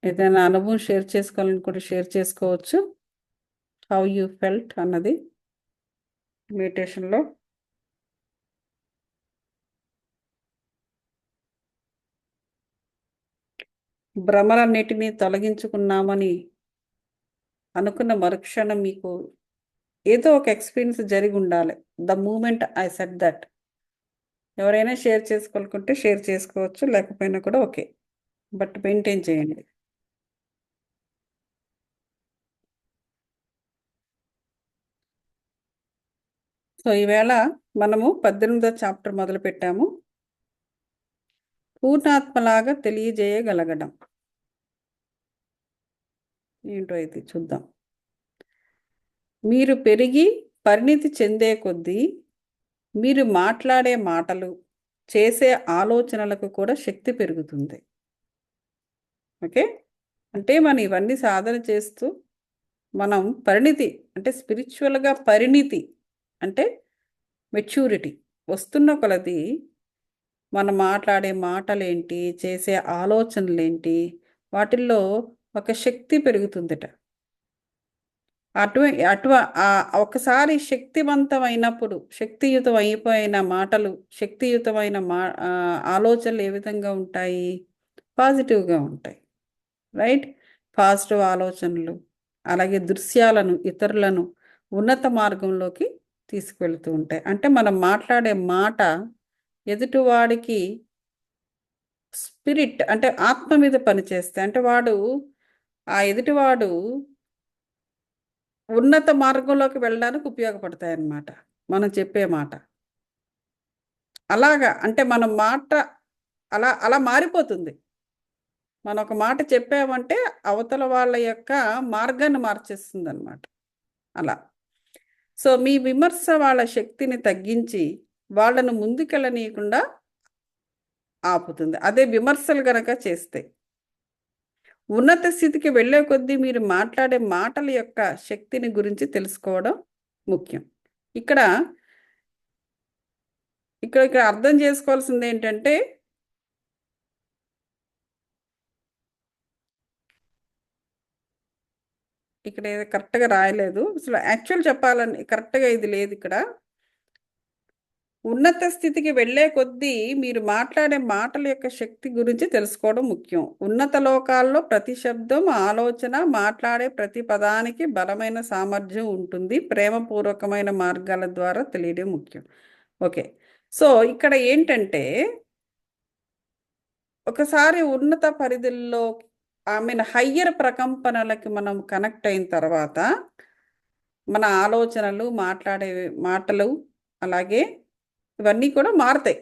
ఏదైనా అనుభవం షేర్ చేసుకోవాలని కూడా షేర్ చేసుకోవచ్చు. హౌ యూ ఫెల్ట్ అన్నది మెడిటేషన్లో. భ్రమలన్నిటినీ తొలగించుకున్నామని అనుకున్న మరుక్షణం మీకు ఏదో ఒక ఎక్స్పీరియన్స్ జరిగి ఉండాలి. The moment I said that. ఎవరైనా షేర్ చేసుకోవాలనుకుంటే షేర్ చేసుకోవచ్చు, లేకపోయినా కూడా ఓకే, బట్ మెయింటైన్ చేయండి. సో ఈవేళ మనము 18వ చాప్టర్ మొదలు పెట్టాము. పూర్ణాత్మలాగా తెలియజేయగలగడం ఏంటో ఇది చూద్దాం. మీరు పెరిగి పరిణితి చెందే కొద్దీ మీరు మాట్లాడే మాటలు, చేసే ఆలోచనలకు కూడా శక్తి పెరుగుతుంది. ఓకే, అంటే మనం ఇవన్నీ సాధన చేస్తూ మనం పరిణితి అంటే స్పిరిచువల్గా పరిణితి అంటే మెచ్యూరిటీ వస్తున్న కొలది మనం మాట్లాడే మాటలేంటి, చేసే ఆలోచనలేంటి, వాటిల్లో ఒక శక్తి పెరుగుతుందట. అటు అటు ఒకసారి శక్తివంతమైనప్పుడు, శక్తియుతం అయిపోయిన మాటలు, శక్తియుతమైన ఆలోచనలు ఏ విధంగా ఉంటాయి? పాజిటివ్గా ఉంటాయి, రైట్? పాజిటివ్ ఆలోచనలు, అలాగే దృశ్యాలను, ఇతరులను ఉన్నత మార్గంలోకి తీసుకువెళ్తూ ఉంటాయి. అంటే మనం మాట్లాడే మాట ఎదుటివాడికి స్పిరిట్ అంటే ఆత్మ మీద పనిచేస్తే, అంటే వాడు ఆ ఎదుటివాడు ఉన్నత మార్గంలోకి వెళ్ళడానికి ఉపయోగపడతాయి అన్నమాట మనం చెప్పే మాట. అలాగా అంటే మన మాట అలా అలా మారిపోతుంది. మనం ఒక మాట చెప్పామంటే అవతల వాళ్ళ యొక్క మార్గాన్ని మార్చేస్తుంది అన్నమాట. అలా సో మీ విమర్శ వాళ్ళ శక్తిని తగ్గించి వాళ్ళను ముందుకెళ్ళనీయకుండా ఆపుతుంది. అదే విమర్శలు గనక చేస్తే. ఉన్నత స్థితికి వెళ్ళే కొద్దీ మీరు మాట్లాడే మాటల యొక్క శక్తిని గురించి తెలుసుకోవడం ముఖ్యం. ఇక్కడ ఇక్కడ ఇక్కడ అర్థం చేసుకోవాల్సింది ఏంటంటే, ఇక్కడ ఏదో కరెక్ట్గా రాయలేదు, అసలు యాక్చువల్ చెప్పాలని కరెక్ట్గా ఇది లేదు ఇక్కడ. ఉన్నత స్థితికి వెళ్ళే కొద్దీ మీరు మాట్లాడే మాటల యొక్క శక్తి గురించి తెలుసుకోవడం ముఖ్యం. ఉన్నత లోకాల్లో ప్రతి శబ్దం, ఆలోచన, మాట్లాడే ప్రతి పదానికి బలమైన సామర్థ్యం ఉంటుంది. ప్రేమపూర్వకమైన మార్గాల ద్వారా తెలియడం ముఖ్యం. ఓకే, సో ఇక్కడ ఏంటంటే, ఒకసారి ఉన్నత పరిధుల్లో హయ్యర్ ప్రకంపనలకి మనం కనెక్ట్ అయిన తర్వాత మన ఆలోచనలు, మాట్లాడే మాటలు, అలాగే ఇవన్నీ కూడా మారుతాయి.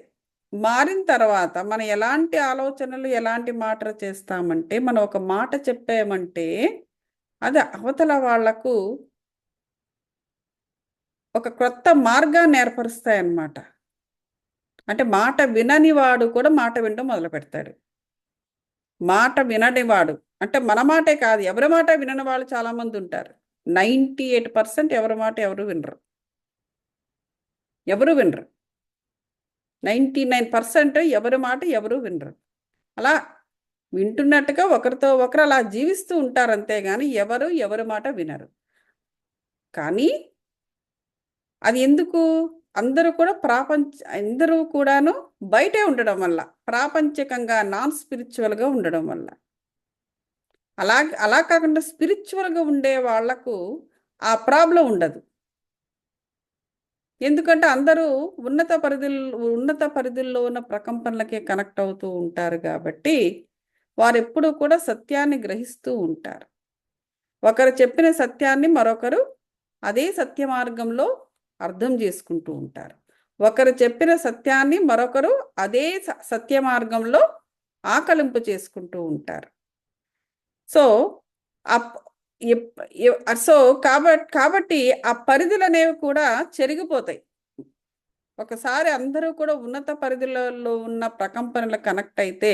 మారిన తర్వాత మనం ఎలాంటి ఆలోచనలు, ఎలాంటి మాటలు చేస్తామంటే, మనం ఒక మాట చెప్పామంటే అది అవతల వాళ్లకు ఒక కొత్త మార్గాన్ని ఏర్పరుస్తాయన్నమాట. అంటే మాట వినని వాడు కూడా మాట వినడం మొదలు పెడతాడు. మాట విననివాడు అంటే మన మాటే కాదు, ఎవరి మాట వినని వాళ్ళు చాలామంది ఉంటారు. 98% ఎవరి మాట ఎవరు వినరు. ఎవరు వినరు. 99% ఎవరి మాట ఎవరు వినరు. అలా వింటున్నట్టుగా ఒకరితో ఒకరు అలా జీవిస్తూ ఉంటారు, అంతేగాని ఎవరి మాట వినరు. కానీ అది ఎందుకు? అందరూ కూడాను బయటే ఉండడం వల్ల, ప్రాపంచికంగా నాన్ స్పిరిచువల్గా ఉండడం వల్ల. అలా కాకుండా స్పిరిచువల్గా ఉండే వాళ్లకు ఆ ప్రాబ్లం ఉండదు. ఎందుకంటే అందరూ ఉన్నత పరిధుల్లో ఉన్న ప్రకంపనలకే కనెక్ట్ అవుతూ ఉంటారు కాబట్టి వారు ఎప్పుడూ కూడా సత్యాన్ని గ్రహిస్తూ ఉంటారు. ఒకరు చెప్పిన సత్యాన్ని మరొకరు అదే సత్య మార్గంలో అర్థం చేసుకుంటూ ఉంటారు. ఒకరు చెప్పిన సత్యాన్ని మరొకరు అదే సత్య మార్గంలో ఆకలింపు చేసుకుంటూ ఉంటారు. సో సో కాబట్టి ఆ పరిధులు అనేవి కూడా చెరిగిపోతాయి. ఒకసారి అందరూ కూడా ఉన్నత పరిధులలో ఉన్న ప్రకంపనలు కనెక్ట్ అయితే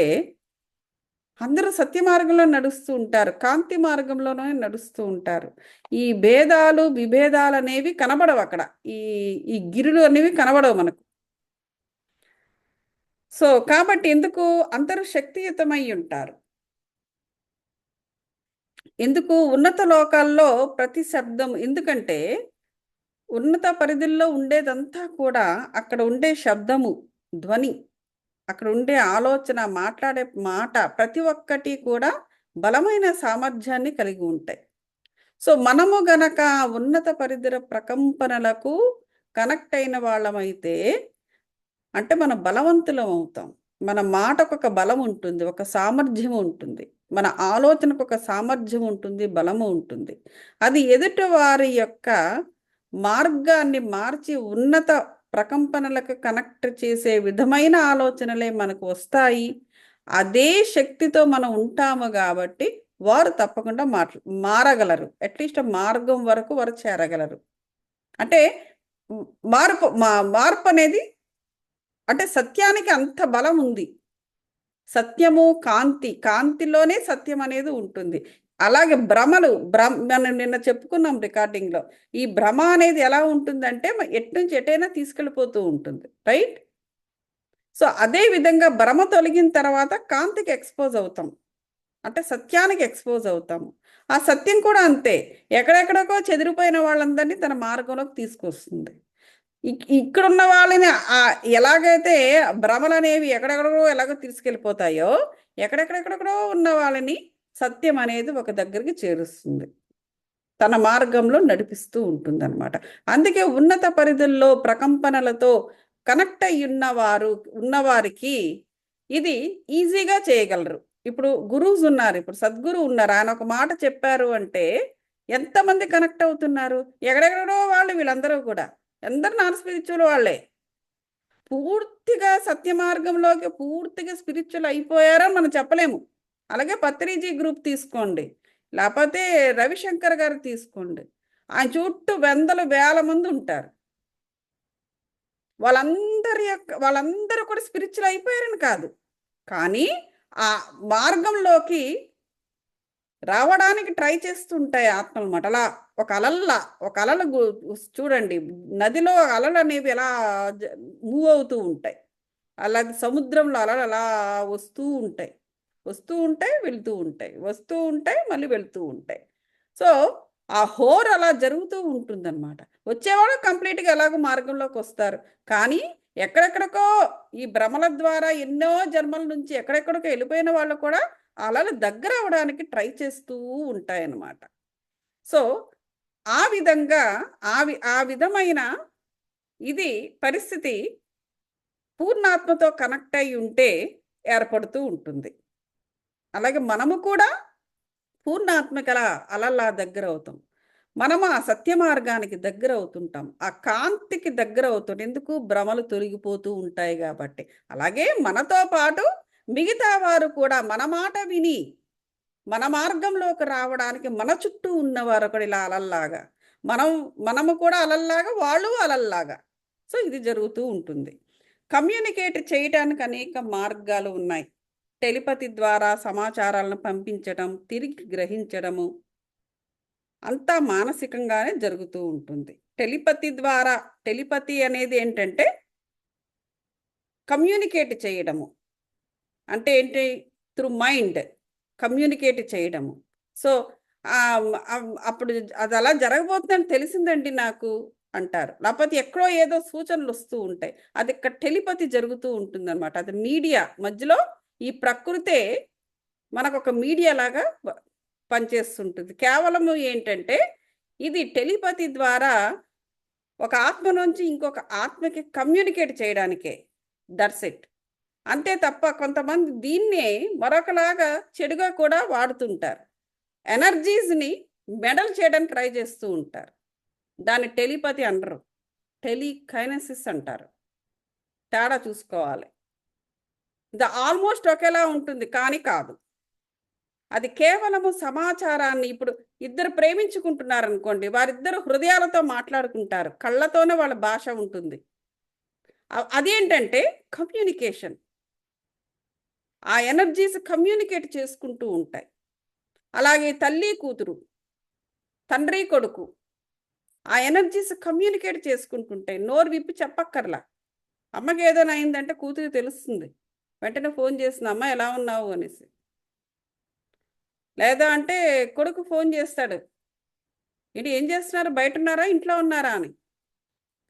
అందరూ సత్య మార్గంలో నడుస్తూ ఉంటారు, కాంతి మార్గంలోనే నడుస్తూ ఉంటారు. ఈ భేదాలు, విభేదాలు అనేవి కనబడవు అక్కడ. ఈ ఈ గిరులు అనేవి కనబడవు మనకు. సో కాబట్టి ఎందుకు? అందరూ శక్తియుతమై ఉంటారు. ఎందుకు ఉన్నత లోకాల్లో ప్రతి శబ్దం, ఎందుకంటే ఉన్నత పరిధుల్లో ఉండేదంతా కూడా అక్కడ ఉండే శబ్దము, ధ్వని, అక్కడ ఉండే ఆలోచన, మాట్లాడే మాట, ప్రతి ఒక్కటి కూడా బలమైన సామర్థ్యాన్ని కలిగి ఉంటాయి. సో మనము గనక ఉన్నత పరిధిర ప్రకంపనలకు కనెక్ట్ అయిన వాళ్ళమైతే అంటే మనం బలవంతులం అవుతాం. మన మాటకు ఒక బలం ఉంటుంది, ఒక సామర్థ్యం ఉంటుంది, మన ఆలోచనకు ఒక సామర్థ్యం ఉంటుంది, బలము ఉంటుంది. అది ఎదుటి వారి యొక్క మార్గాన్ని మార్చి ఉన్నత ప్రకంపనలకు కనెక్ట్ చేసే విధమైన ఆలోచనలే మనకు వస్తాయి. అదే శక్తితో మనం ఉంటాము కాబట్టి వారు తప్పకుండా మారగలరు. అట్లీస్ట్ మార్గం వరకు వారు చేరగలరు. అంటే మార్పు అనేది, అంటే సత్యానికి అంత బలం ఉంది. సత్యము కాంతి, కాంతిలోనే సత్యం అనేది ఉంటుంది. అలాగే భ్రమలు, మనం నిన్న చెప్పుకున్నాం రికార్డింగ్లో, ఈ భ్రమ అనేది ఎలా ఉంటుందంటే ఎటు నుంచి ఎటైనా తీసుకెళ్ళిపోతూ ఉంటుంది, రైట్? సో అదే విధంగా భ్రమ తొలగిన తర్వాత కాంతికి ఎక్స్పోజ్ అవుతాం, అంటే సత్యానికి ఎక్స్పోజ్ అవుతాము. ఆ సత్యం కూడా అంతే, ఎక్కడెక్కడికో చెదిరిపోయిన వాళ్ళందరినీ తన మార్గంలోకి తీసుకొస్తుంది. ఇక్కడున్న వాళ్ళని ఎలాగైతే భ్రమలు అనేవి ఎక్కడెక్కడో ఎలాగో తీసుకెళ్ళిపోతాయో, ఎక్కడెక్కడెక్కడో ఉన్న వాళ్ళని సత్యం అనేది ఒక దగ్గరికి చేరుస్తుంది, తన మార్గంలో నడిపిస్తూ ఉంటుంది అనమాట. అందుకే ఉన్నత పరిధుల్లో ప్రకంపనలతో కనెక్ట్ అయి ఉన్నవారికి ఇది ఈజీగా చేయగలరు. ఇప్పుడు గురువుస్ ఉన్నారు, ఇప్పుడు సద్గురు ఉన్నారు, ఆయన ఒక మాట చెప్పారు అంటే ఎంతమంది కనెక్ట్ అవుతున్నారు? ఎక్కడెక్కడో వాళ్ళు, వీళ్ళందరూ కూడా అందరు నాన్ స్పిరిచువల్ వాళ్ళే. పూర్తిగా సత్య మార్గంలోకి పూర్తిగా స్పిరిచువల్ అయిపోయారని మనం చెప్పలేము. అలాగే పత్రిజీ గ్రూప్ తీసుకోండి, లేకపోతే రవిశంకర్ గారు తీసుకోండి, ఆయన చుట్టూ వందల వేల మంది ఉంటారు. వాళ్ళందరూ కూడా స్పిరిచువల్ అయిపోయారని కాదు, కానీ ఆ మార్గంలోకి రావడానికి ట్రై చేస్తుంటాయి ఆత్మలు అన్నమాట. అలా ఒక అలలు చూడండి, నదిలో అలలు అనేవి ఎలా మూవ్ అవుతూ ఉంటాయి, అలాగే సముద్రంలో అలలు అలా వస్తూ ఉంటాయి, వెళ్తూ ఉంటాయి, వస్తూ ఉంటాయి, మళ్ళీ వెళ్తూ ఉంటాయి. సో ఆ హోర్ అలా జరుగుతూ ఉంటుందన్నమాట. వచ్చేవాళ్ళు కంప్లీట్గా ఎలాగో మార్గంలోకి వస్తారు, కానీ ఎక్కడెక్కడికో ఈ భ్రమల ద్వారా ఎన్నో జన్మల నుంచి ఎక్కడెక్కడికో వెళ్ళిపోయిన వాళ్ళు కూడా అలలు దగ్గర అవడానికి ట్రై చేస్తూ ఉంటాయన్నమాట. సో ఆ విధంగా ఆ విధమైన ఇది పరిస్థితి పూర్ణాత్మతో కనెక్ట్ అయి ఉంటే ఏర్పడుతూ ఉంటుంది. అలాగే మనము కూడా పూర్ణాత్మక అలలా దగ్గర అవుతాం. మనము ఆ సత్య మార్గానికి దగ్గర అవుతుంటాం, ఆ కాంతికి దగ్గర అవుతాం. ఎందుకు? భ్రమలు తొలగిపోతూ ఉంటాయి కాబట్టి. అలాగే మనతో పాటు మిగతా వారు కూడా మన మాట విని మన మార్గంలోకి రావడానికి మన చుట్టూ ఉన్నవారు ఒకటి ఇలా అలల్లాగా, మనము కూడా అలల్లాగా, వాళ్ళు అలల్లాగా. సో ఇది జరుగుతూ ఉంటుంది. కమ్యూనికేట్ చేయడానికి అనేక మార్గాలు ఉన్నాయి. టెలిపతి ద్వారా సమాచారాలను పంపించడం, తిరిగి గ్రహించడము అంతా మానసికంగానే జరుగుతూ ఉంటుంది. టెలిపతి అనేది ఏంటంటే కమ్యూనికేట్ చేయడము, అంటే ఏంటి? త్రూ మైండ్ కమ్యూనికేట్ చేయడము. సో అప్పుడు అది అలా జరగబోతుందని తెలిసిందండి నాకు అంటారు, లేకపోతే ఎక్కడో ఏదో సూచనలు వస్తూ ఉంటాయి, అది ఇక్కడ టెలిపతి జరుగుతూ ఉంటుంది అనమాట. అది మీడియా మధ్యలో, ఈ ప్రకృతే మనకు ఒక మీడియా లాగా పనిచేస్తుంటుంది. కేవలము ఏంటంటే ఇది టెలిపతి ద్వారా ఒక ఆత్మ నుంచి ఇంకొక ఆత్మకి కమ్యూనికేట్ చేయడానికే, దట్స్ ఇట్. అంతే తప్ప కొంతమంది దీన్నే మరొకలాగా చెడుగా కూడా వాడుతుంటారు, ఎనర్జీస్ని మెడల్ చేయడానికి ట్రై చేస్తూ ఉంటారు. దాన్ని టెలిపతి అనరు, టెలికైనసిస్ అంటారు. తేడా చూసుకోవాలి. ఇది ఆల్మోస్ట్ ఒకేలా ఉంటుంది కానీ కాదు. అది కేవలము సమాచారాన్ని, ఇప్పుడు ఇద్దరు ప్రేమించుకుంటున్నారు అనుకోండి, వారిద్దరు హృదయాలతో మాట్లాడుకుంటారు, కళ్ళతోనే వాళ్ళ భాష ఉంటుంది. అదేంటంటే కమ్యూనికేషన్. ఆ ఎనర్జీస్ కమ్యూనికేట్ చేసుకుంటూ ఉంటాయి. అలాగే తల్లి కూతురు, తండ్రి కొడుకు, ఆ ఎనర్జీస్ కమ్యూనికేట్ చేసుకుంటుంటాయి. నోరు విప్పి చెప్పక్కర్లా. అమ్మకి ఏదైనా అయిందంటే కూతురు తెలుస్తుంది, వెంటనే ఫోన్ చేస్తుంది, అమ్మ ఎలా ఉన్నావు అనేసి. లేదా అంటే కొడుకు ఫోన్ చేస్తాడు, ఏంటి ఏం చేస్తున్నారు, బయట ఉన్నారా ఇంట్లో ఉన్నారా అని.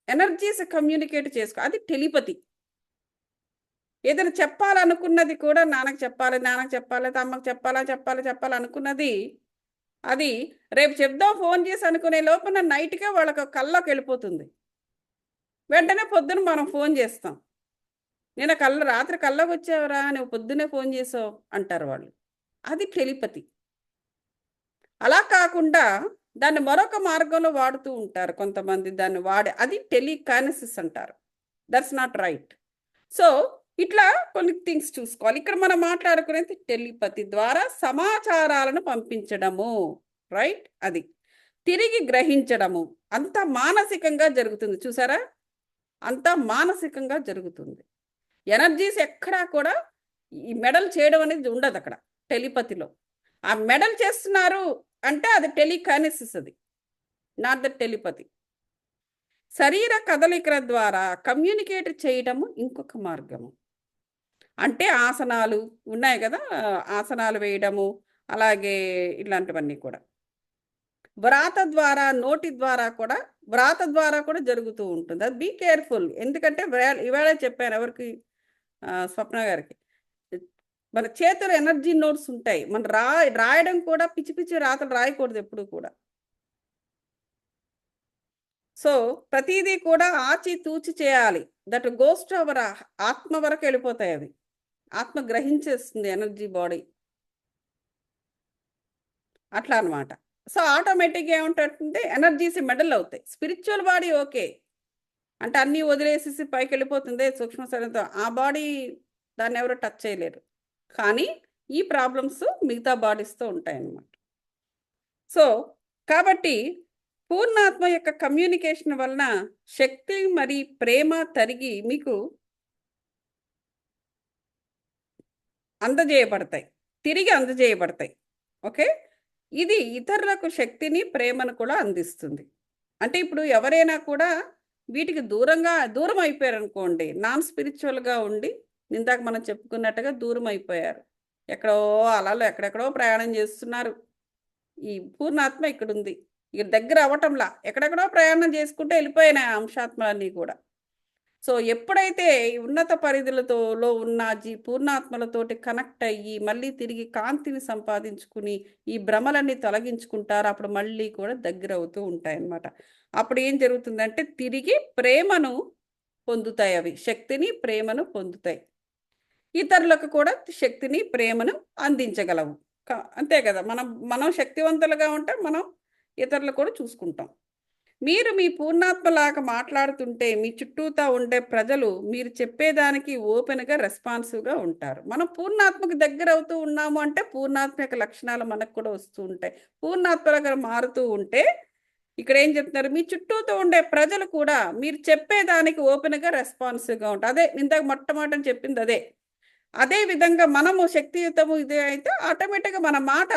ఎనర్జీస్ కమ్యూనికేట్ చేసుకో, అది టెలిపతి. ఏదైనా చెప్పాలనుకున్నది కూడా నాన్నకు చెప్పాలి, నాన్నకు చెప్పాలి, తమ్మకు చెప్పాలా, చెప్పాలి అనుకున్నది అది రేపు చెప్దాం ఫోన్ చేసి అనుకునే లోపల నైట్గా వాళ్ళకి కల్లోకి వెళ్ళిపోతుంది. వెంటనే పొద్దున మనం ఫోన్ చేస్తాం, నేను రాత్రి కల్లోకి వచ్చావురా, నువ్వు పొద్దున్నే ఫోన్ చేసావు అంటారు వాళ్ళు. అది టెలిపతి. అలా కాకుండా దాన్ని మరొక మార్గంలో వాడుతూ ఉంటారు కొంతమంది, దాన్ని అది టెలికానసిస్ అంటారు. That's not right. సో ఇట్లా కొన్ని థింగ్స్ చూసుకోవాలి. ఇక్కడ మనం మాట్లాడుకునేది టెలిపతి ద్వారా సమాచారాలను పంపించడము, రైట్. అది తిరిగి గ్రహించడము అంత మానసికంగా జరుగుతుంది. చూసారా, అంత మానసికంగా జరుగుతుంది. ఎనర్జీస్ ఎక్కడా కూడా ఈ మెడల్ చేయడం అనేది ఉండదు అక్కడ టెలిపతిలో. ఆ మెడల్ చేస్తున్నారు అంటే అది టెలికానసిస్, అది నాట్ ద టెలిపతి. శరీర కదలికల ద్వారా కమ్యూనికేట్ చేయడము ఇంకొక మార్గము. అంటే ఆసనాలు ఉన్నాయి కదా, ఆసనాలు వేయడము, అలాగే ఇలాంటివన్నీ కూడా వ్రాత ద్వారా, నోటి ద్వారా కూడా, వ్రాత ద్వారా కూడా జరుగుతూ ఉంటుంది. అది బీ కేర్ఫుల్. ఎందుకంటే ఇవాళ చెప్పాను ఎవరికి, స్వప్న గారికి, మన చేతులు ఎనర్జీ నోట్స్ ఉంటాయి. మన రాయడం కూడా పిచ్చి పిచ్చి రాతలు రాయకూడదు ఎప్పుడు కూడా. సో ప్రతిదీ కూడా ఆచి తూచి చేయాలి. దట్ గోస్ టు అవర్ ఆత్మ వరకు వెళ్ళిపోతాయి అవి. ఆత్మ గ్రహించేస్తుంది ఎనర్జీ బాడీ, అట్లా అనమాట. సో ఆటోమేటిక్గా ఏముంటుందంటే ఎనర్జీస్ మెడల్ అవుతాయి. స్పిరిచువల్ బాడీ ఓకే అంటే అన్నీ వదిలేసేసి పైకి వెళ్ళిపోతుంది సూక్ష్మ శరీరంతో, ఆ బాడీ దాన్ని ఎవరు టచ్ చేయలేరు. కానీ ఈ ప్రాబ్లమ్స్ మిగతా బాడీస్తో ఉంటాయన్నమాట. సో కాబట్టి పూర్ణాత్మ యొక్క కమ్యూనికేషన్ వలన శక్తి మరి ప్రేమ తరిగి మీకు అందజేయబడతాయి, తిరిగి అందజేయబడతాయి. ఓకే, ఇది ఇతరులకు శక్తిని ప్రేమను కూడా అందిస్తుంది. అంటే ఇప్పుడు ఎవరైనా కూడా వీటికి దూరం అయిపోయారు అనుకోండి, నాన్ స్పిరిచువల్గా ఉండి, ఇందాక మనం చెప్పుకున్నట్టుగా దూరం అయిపోయారు, ఎక్కడో అలలో ఎక్కడెక్కడో ప్రయాణం చేస్తున్నారు. ఈ పూర్ణాత్మ ఇక్కడ ఉంది, ఇక దగ్గర అవ్వటంలా ఎక్కడెక్కడో ప్రయాణం చేసుకుంటే వెళ్ళిపోయినాయి అంశాత్మలన్నీ కూడా. సో ఎప్పుడైతే ఉన్నత పరిధులతో ఉన్న పూర్ణాత్మలతోటి కనెక్ట్ అయ్యి మళ్ళీ తిరిగి కాంతిని సంపాదించుకుని ఈ భ్రమలన్నీ తొలగించుకుంటారు, అప్పుడు మళ్ళీ కూడా దగ్గర అవుతూ ఉంటాయి అన్నమాట. అప్పుడు ఏం జరుగుతుందంటే తిరిగి ప్రేమను పొందుతాయి, అవి శక్తిని ప్రేమను పొందుతాయి, ఇతరులకు కూడా శక్తిని ప్రేమను అందించగలవు. అంతే కదా, మనం శక్తివంతులుగా ఉంటే మనం ఇతరులు కూడా చూసుకుంటాం. మీరు మీ పూర్ణాత్మలాగా మాట్లాడుతుంటే మీ చుట్టూతా ఉండే ప్రజలు మీరు చెప్పేదానికి ఓపెన్గా రెస్పాన్సివ్గా ఉంటారు. మనం పూర్ణాత్మకు దగ్గర అవుతూ ఉన్నాము అంటే పూర్ణాత్మ యొక్క లక్షణాలు మనకు కూడా వస్తూ ఉంటాయి. పూర్ణాత్మలుగా మారుతూ ఉంటే ఇక్కడ ఏం చెప్తున్నారు, మీ చుట్టూతో ఉండే ప్రజలు కూడా మీరు చెప్పేదానికి ఓపెన్గా రెస్పాన్సివ్గా ఉంటారు. అదే ఇందాక మొట్టమొదటి చెప్పింది అదే. అదే విధంగా మనము శక్తియుతము ఇదే అయితే ఆటోమేటిక్గా మన మాట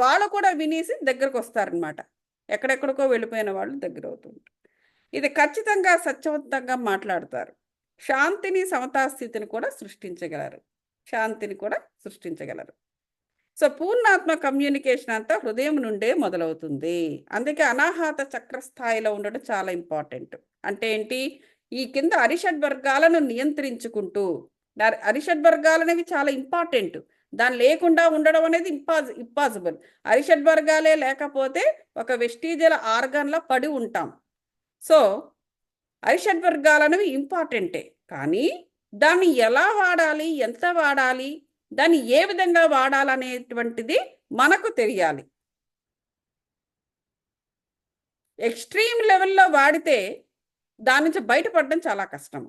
వాళ్ళు కూడా వినేసి దగ్గరకు వస్తారనమాట. ఎక్కడెక్కడికో వెళ్ళిపోయిన వాళ్ళు దగ్గర అవుతుంటారు. ఇది ఖచ్చితంగా సత్యవంతంగా మాట్లాడతారు. శాంతిని సమతాస్థితిని కూడా సృష్టించగలరు, శాంతిని కూడా సృష్టించగలరు. సో పూర్ణాత్మ కమ్యూనికేషన్ అంతా హృదయం నుండే మొదలవుతుంది. అందుకే అనాహత చక్ర స్థాయిలో ఉండడం చాలా ఇంపార్టెంట్. అంటే ఏంటి, ఈ కింద అరిషడ్ వర్గాలను నియంత్రించుకుంటూ, అరిషడ్ వర్గాలు అనేవి చాలా ఇంపార్టెంట్. దాని లేకుండా ఉండడం అనేది ఇంపాసిబుల్. అరిషడ్ వర్గాలే లేకపోతే ఒక వెస్టీజియల్ ఆర్గాన్లో పడి ఉంటాం. సో అరిషడ్ వర్గాలు అనేవి ఇంపార్టెంటే, కానీ దాన్ని ఎలా వాడాలి, ఎంత వాడాలి, దాన్ని ఏ విధంగా వాడాలనేటువంటిది మనకు తెలియాలి. ఎక్స్ట్రీమ్ లెవెల్లో వాడితే దాని నుంచి బయటపడడం చాలా కష్టం.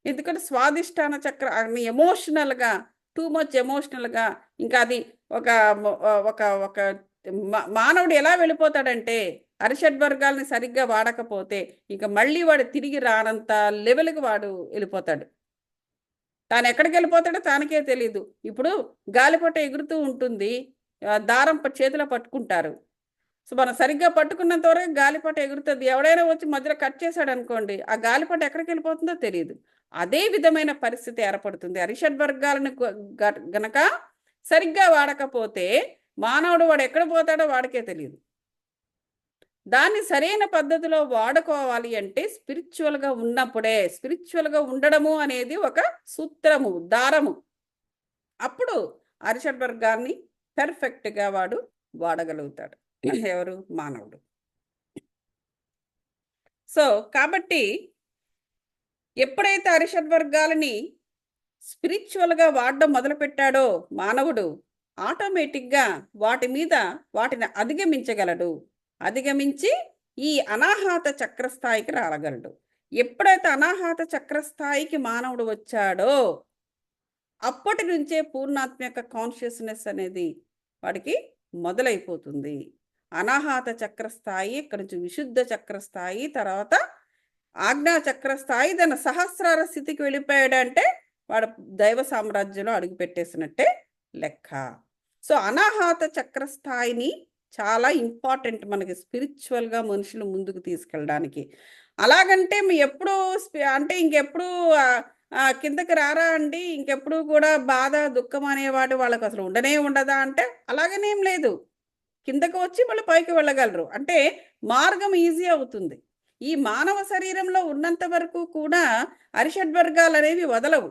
ఎందుకంటే స్వాదిష్టాన చక్ర ఎమోషనల్గా, టూ మచ్ ఎమోషనల్గా, ఇంకా అది ఒక ఒక ఒక మానవుడు ఎలా వెళ్ళిపోతాడంటే అరిషడ్ వర్గాలని సరిగ్గా వాడకపోతే ఇంకా మళ్ళీ వాడు తిరిగి రానంత లెవెల్కి వాడు వెళ్ళిపోతాడు. తాను ఎక్కడికి వెళ్ళిపోతాడో తానకే తెలియదు. ఇప్పుడు గాలిపట ఎగురుతూ ఉంటుంది, దారం చేతిలో పట్టుకుంటారు. సో మనం సరిగ్గా పట్టుకున్నంత వరకు గాలిపట ఎగురుతుంది. ఎవడైనా వచ్చి మధ్యలో కట్ చేశాడు అనుకోండి, ఆ గాలిపట ఎక్కడికి వెళ్ళిపోతుందో తెలియదు. అదే విధమైన పరిస్థితి ఏర్పడుతుంది. అరిషడ్ వర్గాలను గనక సరిగ్గా వాడకపోతే మానవుడు వాడు ఎక్కడ పోతాడో వాడికే తెలియదు. దాన్ని సరైన పద్ధతిలో వాడుకోవాలి అంటే స్పిరిచువల్గా ఉన్నప్పుడే. స్పిరిచువల్గా ఉండడము అనేది ఒక సూత్రము, దారము. అప్పుడు అరిషడ్ వర్గాన్ని పెర్ఫెక్ట్గా వాడు వాడగలుగుతాడు. ఎవరు? మానవుడు. సో కాబట్టి ఎప్పుడైతే అరిషడ్ వర్గాలని స్పిరిచువల్గా వాడడం మొదలుపెట్టాడో మానవుడు, ఆటోమేటిక్గా వాటి మీద వాటిని అధిగమించగలడు. అధిగమించి ఈ అనాహత చక్రస్థాయికి రాగలడు. ఎప్పుడైతే అనాహత చక్రస్థాయికి మానవుడు వచ్చాడో అప్పటి నుంచే పూర్ణాత్మక కాన్షియస్నెస్ అనేది వాడికి మొదలైపోతుంది. అనాహత చక్రస్థాయి, ఇక్కడి నుంచి విశుద్ధ చక్రస్థాయి, తర్వాత ఆజ్ఞా చక్రస్థాయి, దాని సహస్రార స్థితికి వెళ్ళిపోయాడంటే వాడు దైవ సామ్రాజ్యంలో అడుగుపెట్టేసినట్టే లెక్క. సో అనాహత చక్రస్థాయిని చాలా ఇంపార్టెంట్ మనకి స్పిరిచువల్గా మనుషులు ముందుకు తీసుకెళ్ళడానికి. అలాగంటే మీ ఎప్పుడు అంటే ఇంకెప్పుడు కిందకి రారా అండి, ఇంకెప్పుడు కూడా బాధ దుఃఖం అనేవాడు వాళ్ళకు అసలు ఉండనే ఉండదా అంటే అలాగనేం లేదు. కిందకు వచ్చి మళ్ళీ పైకి వెళ్ళగలరు. అంటే మార్గం ఈజీ అవుతుంది. ఈ మానవ శరీరంలో ఉన్నంత వరకు కూడా అరిషడ్ వర్గాలు అనేవి వదలవు.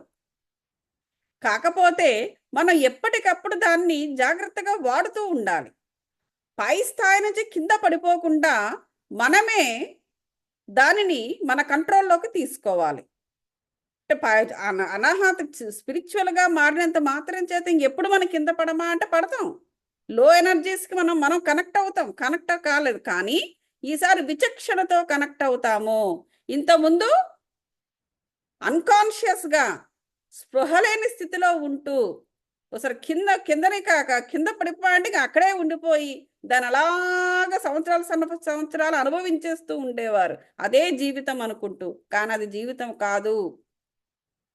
కాకపోతే మనం ఎప్పటికప్పుడు దాన్ని జాగ్రత్తగా వాడుతూ ఉండాలి. పై స్థాయి నుంచి కింద పడిపోకుండా మనమే దానిని మన కంట్రోల్లోకి తీసుకోవాలి. అంటే అనాహత స్పిరిచువల్గా మారినంత మాత్రం చేత ఇంకెప్పుడు మనం కింద పడమా అంటే పడతాం. లో ఎనర్జీస్కి మనం కనెక్ట్ అవుతాం. కనెక్ట్ కాలేదు, కానీ ఈసారి విచక్షణతో కనెక్ట్ అవుతాము. ఇంతకుముందు అన్కాన్షియస్గా స్పృహలేని స్థితిలో ఉంటూ ఒకసారి కిందనే కాక కింద పడిపోయాలంటే అక్కడే ఉండిపోయి దాని అలాగా సంవత్సరాలు అనుభవించేస్తూ ఉండేవారు. అదే జీవితం అనుకుంటూ. కానీ అది జీవితం కాదు.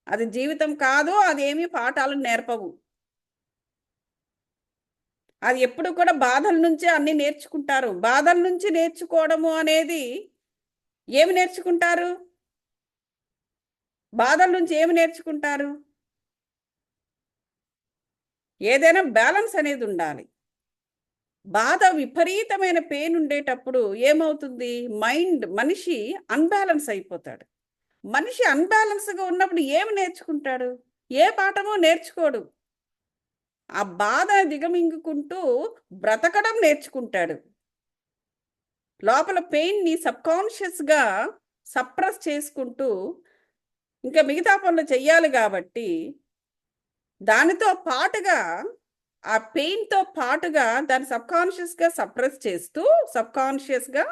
అది జీవితం కాదు. అదేమీ పాఠాలు నేర్పవు. అది ఎప్పుడు కూడా బాధల నుంచే అన్ని నేర్చుకుంటారు. బాధల నుంచి నేర్చుకోవడము అనేది ఏమి నేర్చుకుంటారు? బాధల నుంచి ఏమి నేర్చుకుంటారు? ఏదైనా బ్యాలెన్స్ అనేది ఉండాలి. బాధ విపరీతమైన పెయిన్ ఉండేటప్పుడు ఏమవుతుంది? మనిషి అన్బ్యాలెన్స్ అయిపోతాడు. మనిషి అన్బ్యాలెన్స్గా ఉన్నప్పుడు ఏమి నేర్చుకుంటాడు? ఏ పాఠమో నేర్చుకోడు. ఆ బాధ దిగమింగుకుంటూ బ్రతకడం నేర్చుకుంటాడు. లోపల పెయిన్ని సబ్కాన్షియస్గా సప్రెస్ చేసుకుంటూ ఇంకా మిగతా పనులు చెయ్యాలి కాబట్టి దానితో పాటుగా ఆ పెయిన్తో పాటుగా దాన్ని సబ్కాన్షియస్గా సప్రెస్ చేస్తూ సబ్కాన్షియస్గా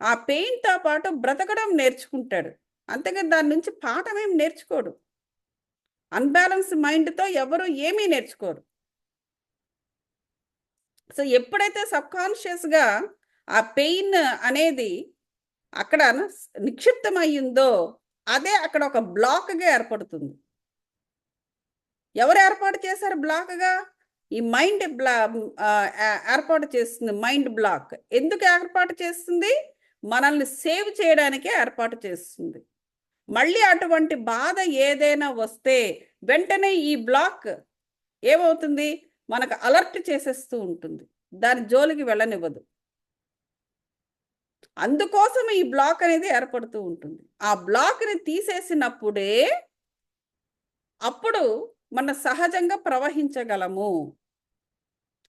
ఆ పెయిన్తో పాటు బ్రతకడం నేర్చుకుంటాడు. అంతేగా దాని నుంచి పాఠం ఏం నేర్చుకోడు. అన్బ్యాలెన్స్ మైండ్తో ఎవరు ఏమీ నేర్చుకోరు. సో ఎప్పుడైతే సబ్కాన్షియస్గా ఆ పెయిన్ అనేది అక్కడ నిక్షిప్తమయ్యిందో అదే అక్కడ ఒక బ్లాక్గా ఏర్పడుతుంది. ఎవరు ఏర్పాటు చేశారు బ్లాక్గా? ఈ మైండ్ ఏర్పాటు చేస్తుంది. మైండ్ బ్లాక్ ఎందుకు ఏర్పాటు చేస్తుంది? మనల్ని సేవ్ చేయడానికే ఏర్పాటు చేస్తుంది. మళ్ళీ అటువంటి బాధ ఏదైనా వస్తే వెంటనే ఈ బ్లాక్ ఏమవుతుంది? మనకు అలర్ట్ చేసేస్తూ ఉంటుంది. దాని జోలికి వెళ్ళనివ్వదు. అందుకోసం ఈ బ్లాక్ అనేది ఏర్పడుతూ ఉంటుంది. ఆ బ్లాక్ని తీసేసినప్పుడే అప్పుడు మన సహజంగా ప్రవహించగలము.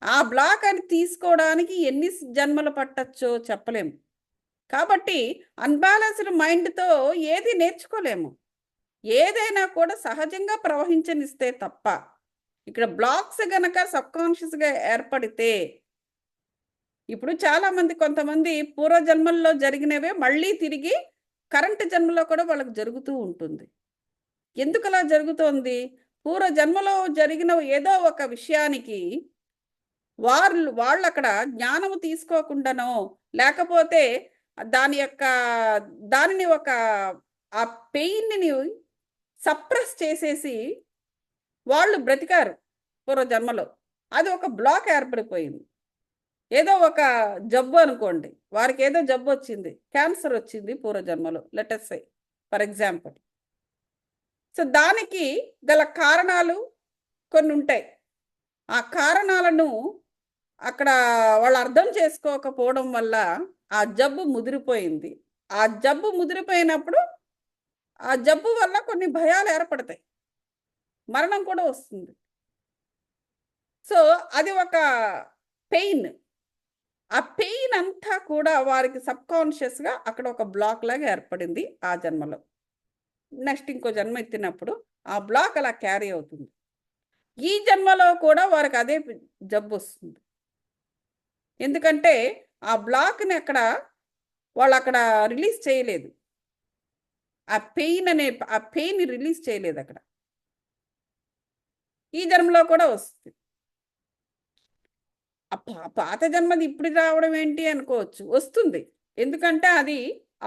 ఆ బ్లాక్ అని తీసుకోవడానికి ఎన్ని జన్మలు పట్టచ్చో చెప్పలేము. కాబట్టి అన్బ్యాలెన్స్డ్ మైండ్తో ఏది నేర్చుకోలేము. ఏదైనా కూడా సహజంగా ప్రవహించనిస్తే తప్ప. ఇక్కడ బ్లాక్స్ గనక సబ్కాన్షియస్గా ఏర్పడితే ఇప్పుడు చాలామంది కొంతమంది పూర్వజన్మల్లో జరిగినవే మళ్ళీ తిరిగి కరెంటు జన్మలో కూడా వాళ్ళకి జరుగుతూ ఉంటుంది. ఎందుకు అలా జరుగుతోంది? పూర్వజన్మలో జరిగిన ఏదో ఒక విషయానికి వాళ్ళు అక్కడ జ్ఞానము తీసుకోకుండానో లేకపోతే దానిని ఒక ఆ పెయిన్ని సప్రెస్ చేసేసి వాళ్ళు బ్రతికారు పూర్వజన్మలో. అది ఒక బ్లాక్ ఏర్పడిపోయింది. ఏదో ఒక జబ్బు అనుకోండి, వారికి ఏదో జబ్బు వచ్చింది, క్యాన్సర్ వచ్చింది పూర్వజన్మలో, let us say for example. So దానికి గల కారణాలు కొన్ని ఉంటాయి. ఆ కారణాలను అక్కడ వాళ్ళు అర్థం చేసుకోకపోవడం వల్ల ఆ జబ్బు ముదిరిపోయింది. ఆ జబ్బు ముదిరిపోయినప్పుడు ఆ జబ్బు వల్ల కొన్ని భయాలు ఏర్పడతాయి, మరణం కూడా వస్తుంది. సో అది ఒక పెయిన్. ఆ పెయిన్ అంతా కూడా వారికి సబ్కాన్షియస్గా అక్కడ ఒక బ్లాక్ లాగా ఏర్పడింది ఆ జన్మలో. నెక్స్ట్ ఇంకో జన్మ ఎత్తినప్పుడు ఆ బ్లాక్ అలా క్యారీ అవుతుంది. ఈ జన్మలో కూడా వారికి అదే జబ్బు వస్తుంది. ఎందుకంటే ఆ బ్లాక్ని అక్కడ వాళ్ళు అక్కడ రిలీజ్ చేయలేదు. ఆ పెయిన్ రిలీజ్ చేయలేదు అక్కడ. ఈ జన్మలో కూడా వస్తుంది. పాత జన్మది ఇప్పుడు రావడం ఏంటి అనుకోవచ్చు, వస్తుంది. ఎందుకంటే అది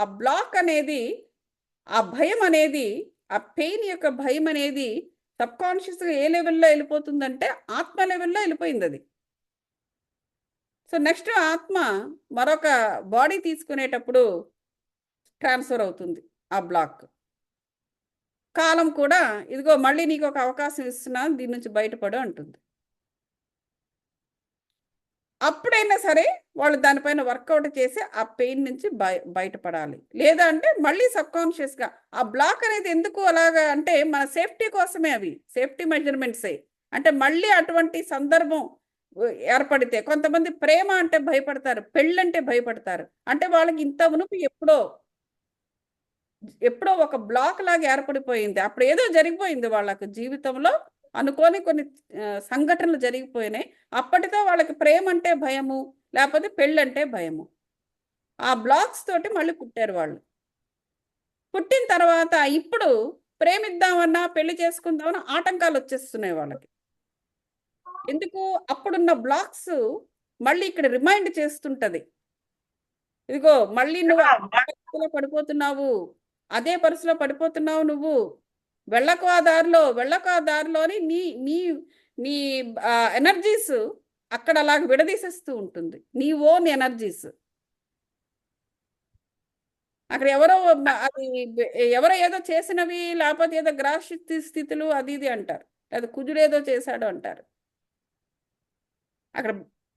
ఆ బ్లాక్ అనేది, ఆ భయం అనేది, ఆ పెయిన్ యొక్క భయం అనేది సబ్కాన్షియస్గా ఏ లెవెల్లో వెళ్ళిపోతుందంటే ఆత్మ లెవెల్లో వెళ్ళిపోయింది అది. సో నెక్స్ట్ ఆత్మ మరొక బాడీ తీసుకునేటప్పుడు ట్రాన్స్ఫర్ అవుతుంది ఆ బ్లాక్. కాలం కూడా ఇదిగో మళ్ళీ నీకు ఒక అవకాశం ఇస్తున్నాను, దీని నుంచి బయటపడు అంటుంది. అప్పుడైనా సరే వాళ్ళు దానిపైన వర్కౌట్ చేసి ఆ పెయిన్ నుంచి బయటపడాలి. లేదా అంటే మళ్ళీ సబ్కాన్షియస్గా ఆ బ్లాక్ అనేది ఎందుకు అలాగా అంటే మన సేఫ్టీ కోసమే, అవి సేఫ్టీ మెజర్మెంట్సే. అంటే మళ్ళీ అటువంటి సందర్భం ఏర్పడితే కొంతమంది ప్రేమ అంటే భయపడతారు, పెళ్ళంటే భయపడతారు. అంటే వాళ్ళకి ఇంత మునుపు ఎప్పుడో ఎప్పుడో ఒక బ్లాక్ లాగా ఏర్పడిపోయింది. అప్పుడు ఏదో జరిగిపోయింది వాళ్ళకు జీవితంలో, అనుకోని కొన్ని సంఘటనలు జరిగిపోయినాయి. అప్పటితో వాళ్ళకి ప్రేమ అంటే భయము, లేకపోతే పెళ్ళంటే భయము. ఆ బ్లాక్స్ తోటి మళ్ళీ పుట్టారు వాళ్ళు. పుట్టిన తర్వాత ఇప్పుడు ప్రేమిద్దామన్నా పెళ్లి చేసుకుందామన్నా ఆటంకాలు వచ్చేస్తున్నాయి వాళ్ళకి. ఎందుకు? అప్పుడున్న బ్లాక్స్ మళ్ళీ ఇక్కడ రిమైండ్ చేస్తుంటది. ఇదిగో మళ్ళీ నువ్వు పరిస్థితిలో పడిపోతున్నావు, అదే పరిస్థితిలో పడిపోతున్నావు నువ్వు, వెళ్ళకు ఆ దారిలో, వెళ్ళకు ఆ దారిలోని నీ నీ నీ ఎనర్జీస్ అక్కడ అలాగ విడదీసేస్తూ ఉంటుంది, నీ ఓన్ ఎనర్జీస్. అక్కడ ఎవరో అది ఎవరో ఏదో చేసినవి, లేకపోతే ఏదో గ్రాహ్య స్థితులు అది ఇది అంటారు, లేదా కుజుడు ఏదో చేశాడు అంటారు. అక్కడ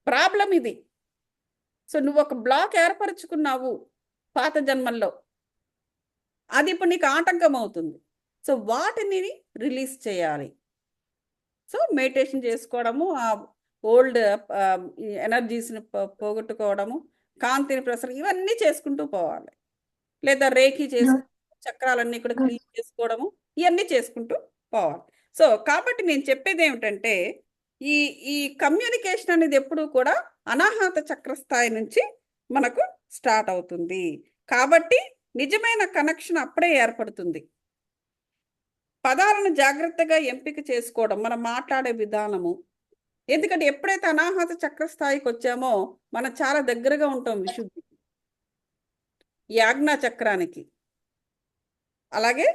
ప్రాబ్లం ఇది. సో నువ్వు ఒక బ్లాక్ ఏర్పరచుకున్నావు పాత జన్మల్లో, అది ఇప్పుడు నీకు ఆటంకం అవుతుంది. సో వాటిని రిలీజ్ చేయాలి. సో మెడిటేషన్ చేసుకోవడము, ఆ ఓల్డ్ ఎనర్జీస్ని పోగొట్టుకోవడము, కాంతిని ప్రసరణ, ఇవన్నీ చేసుకుంటూ పోవాలి. లేదా రేఖీ చేసుకుంటూ చక్రాలన్నీ కూడా క్లీన్ చేసుకోవడము, ఇవన్నీ చేసుకుంటూ పోవాలి. సో కాబట్టి నేను చెప్పేది ఏమిటంటే ఈ ఈ కమ్యూనికేషన్ అనేది ఎప్పుడూ కూడా అనాహత చక్రస్థాయి నుంచి మనకు స్టార్ట్ అవుతుంది. కాబట్టి నిజమైన కనెక్షన్ అప్పుడే ఏర్పడుతుంది. పదాలను జాగ్రత్తగా ఎంపిక చేసుకోవడం, మనం మాట్లాడే విధానము. ఎందుకంటే ఎప్పుడైతే అనాహత చక్రస్థాయికి వచ్చామో మనం చాలా దగ్గరగా ఉంటాం విశుద్ధి, ఈ ఆజ్ఞా చక్రానికి. అలాగే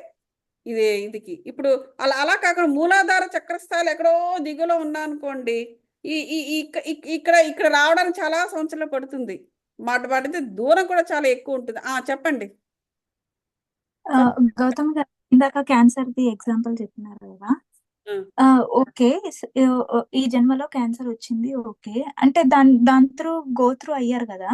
ఇదికి ఇప్పుడు అలా కాకుండా మూలాధార చక్రస్థాయిలు ఎక్కడో దిగులో ఉన్నా అనుకోండి, ఈ ఈ ఇక్కడ ఇక్కడ రావడానికి చాలా సంవత్సరాలు పడుతుంది. వాటితో దూరం కూడా చాలా ఎక్కువ ఉంటుంది. చెప్పండి. గౌతమ్ గారు ఇందాక క్యాన్సర్ది ఎగ్జాంపుల్ చెప్పినారు కదా. ఓకే, ఈ జన్మలో క్యాన్సర్ వచ్చింది, ఓకే. అంటే దాని త్రూ గో త్రూ అయ్యారు కదా,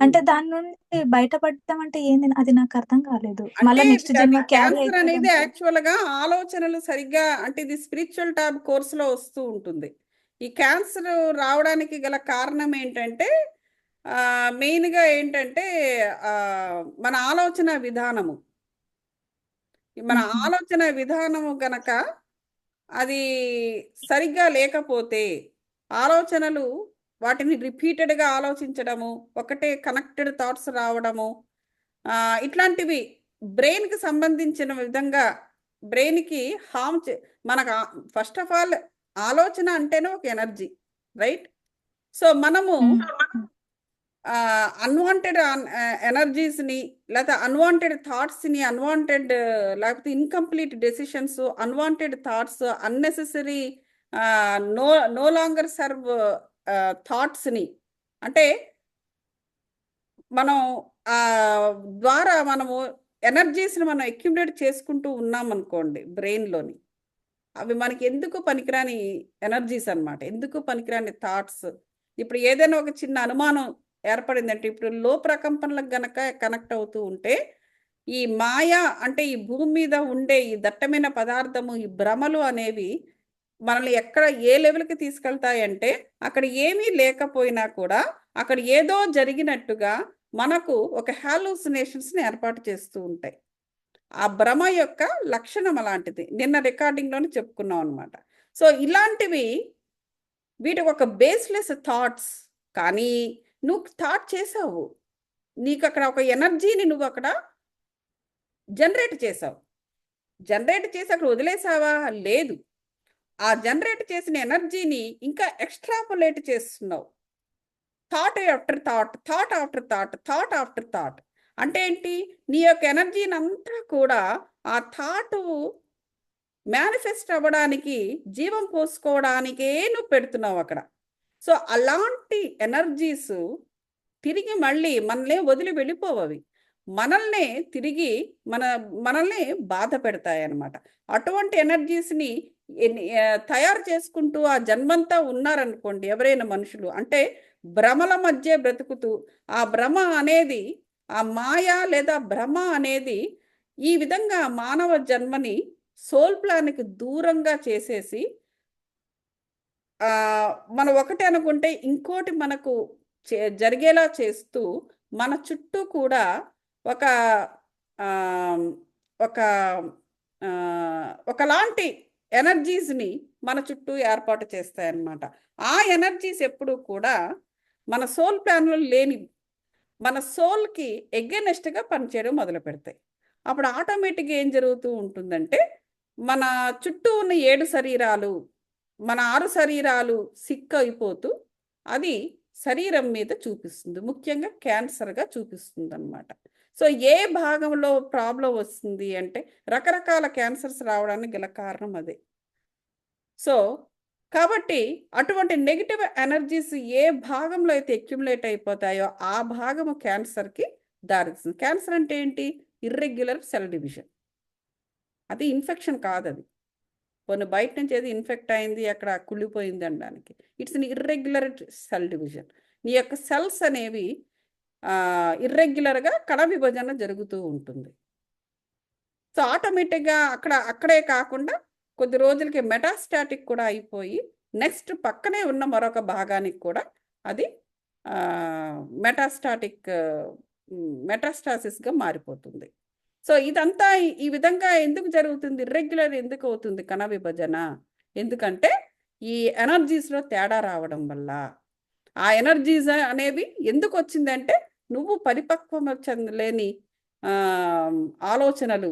అంటే దాని నుండి బయటపడటం అంటే ఏంది, అది నాకు అర్థం కాలేదు. మళ్ళీ నెక్స్ట్ జన్మ క్యాన్సర్ అనేది యాక్చువల్ గా ఆలోచనలు సరిగ్గా, అంటే ఇది స్పిరిచువల్ టాబ్ కోర్సులో వస్తూ ఉంటుంది. ఈ క్యాన్సర్ రావడానికి గల కారణం ఏంటంటే మెయిన్గా ఏంటంటే మన ఆలోచన విధానము. మన ఆలోచన విధానము గనక అది సరిగ్గా లేకపోతే, ఆలోచనలు వాటిని రిపీటెడ్గా ఆలోచించడము, ఒకటే కనెక్టెడ్ థాట్స్ రావడము, ఇట్లాంటివి బ్రెయిన్కి సంబంధించిన విధంగా బ్రెయిన్కి హామ్ మనకు ఫస్ట్ ఆఫ్ ఆల్ ఆలోచన అంటేనే ఒక ఎనర్జీ, రైట్? సో మనము అన్వాంటెడ్ ఎనర్జీస్ని, లేకపోతే అన్వాంటెడ్ థాట్స్ని, అన్వాంటెడ్ లేకపోతే incomplete decisions, unwanted thoughts, unnecessary no longer serve థాట్స్ని, అంటే మనం ద్వారా మనము ఎనర్జీస్ని మనం అక్యుములేట్ చేసుకుంటూ ఉన్నాం అనుకోండి బ్రెయిన్లోని, అవి మనకి ఎందుకు పనికిరాని ఎనర్జీస్ అన్నమాట, ఎందుకు పనికిరాని థాట్స్. ఇప్పుడు ఏదైనా ఒక చిన్న అనుమానం ఏర్పడిందంటే, ఇప్పుడు లో ప్రకంపనలకు గనక కనెక్ట్ అవుతూ ఉంటే, ఈ మాయ అంటే ఈ భూమి మీద ఉండే ఈ దట్టమైన పదార్థము, ఈ భ్రమలు అనేవి మనల్ని ఎక్కడ ఏ లెవెల్కి తీసుకెళ్తాయంటే, అక్కడ ఏమీ లేకపోయినా కూడా అక్కడ ఏదో జరిగినట్టుగా మనకు ఒక హాలూసినేషన్స్ని ఏర్పాటు చేస్తూ ఉంటాయి. ఆ భ్రమ యొక్క లక్షణం అలాంటిది. నిన్న రికార్డింగ్లోనే చెప్పుకున్నాం అనమాట. సో ఇలాంటివి వీటికి ఒక బేస్లెస్ థాట్స్. కానీ నువ్వు థాట్ చేసావు, నీకు అక్కడ ఒక ఎనర్జీని నువ్వు అక్కడ జనరేట్ చేసావు. జనరేట్ చేసి అక్కడ వదిలేసావా? లేదు. ఆ జనరేట్ చేసిన ఎనర్జీని ఇంకా ఎక్స్ట్రాపులేట్ చేస్తున్నావు. Thought after thought, thought after thought, thought after thought. అంటే ఏంటి? నీ యొక్క ఎనర్జీని అంతా కూడా ఆ థాట్ మేనిఫెస్ట్ అవ్వడానికి, జీవం పోసుకోవడానికే నువ్వు పెడుతున్నావు అక్కడ. సో అలాంటి ఎనర్జీస్ తిరిగి మళ్ళీ మనల్ని వదిలి వెళ్ళిపోవవి. మనల్నే తిరిగి మనల్ని బాధ పెడతాయి అన్నమాట. అటువంటి ఎనర్జీస్ని తయారు చేసుకుంటూ ఆ జన్మంతా ఉన్నారనుకోండి ఎవరైనా మనుషులు, అంటే భ్రమల మధ్య బ్రతుకుతూ, ఆ భ్రమ అనేది, ఆ మాయ లేదా భ్రమ అనేది ఈ విధంగా మానవ జన్మని సోల్ ప్లాన్కి దూరంగా చేసేసి, మనం ఒకటి అనుకుంటే ఇంకోటి మనకు జరిగేలా చేస్తూ మన చుట్టూ కూడా ఒక ఒక ఒకలాంటి ఎనర్జీస్ని మన చుట్టూ ఏర్పాటు చేస్తాయన్నమాట. ఆ ఎనర్జీస్ ఎప్పుడు కూడా మన సోల్ ప్లాన్లో లేని, మన సోల్కి ఎగెనెస్ట్గా పనిచేయడం మొదలు పెడతాయి. అప్పుడు ఆటోమేటిక్గా ఏం జరుగుతూ ఉంటుందంటే, మన చుట్టూ ఉన్న 7 శరీరాలు, మన 6 శరీరాలు సిక్ అయిపోతూ అది శరీరం మీద చూపిస్తుంది. ముఖ్యంగా క్యాన్సర్గా చూపిస్తుంది అనమాట. సో ఏ భాగంలో ప్రాబ్లం వస్తుంది అంటే, రకరకాల క్యాన్సర్స్ రావడానికి గల కారణం అదే. సో కాబట్టి అటువంటి నెగిటివ్ ఎనర్జీస్ ఏ భాగంలో అయితే అక్యుములేట్ అయిపోతాయో ఆ భాగము క్యాన్సర్కి దారితీస్తుంది. క్యాన్సర్ అంటే ఏంటి? Irregular cell division. అది ఇన్ఫెక్షన్ కాదు. అది కొన్ని బయట నుంచి ఏది ఇన్ఫెక్ట్ అయింది, అక్కడ కుళ్ళిపోయింది అనడానికి. It's an irregular cell division. నీ యొక్క సెల్స్ అనేవి ఇర్రెగ్యులర్గా కణ విభజన జరుగుతూ ఉంటుంది. సో ఆటోమేటిక్గా అక్కడే కాకుండా కొద్ది రోజులకి మెటాస్టాటిక్ కూడా అయిపోయి నెక్స్ట్ పక్కనే ఉన్న మరొక భాగానికి కూడా అది మెటాస్టాసిస్గా మారిపోతుంది. సో ఇదంతా ఈ విధంగా ఎందుకు జరుగుతుంది? ఇర్రెగ్యులర్ ఎందుకు అవుతుంది కణ విభజన? ఎందుకంటే ఈ ఎనర్జీస్లో తేడా రావడం వల్ల. ఆ ఎనర్జీస్ అనేవి ఎందుకు వచ్చిందంటే, నువ్వు పరిపక్వం చెందలేని ఆలోచనలు,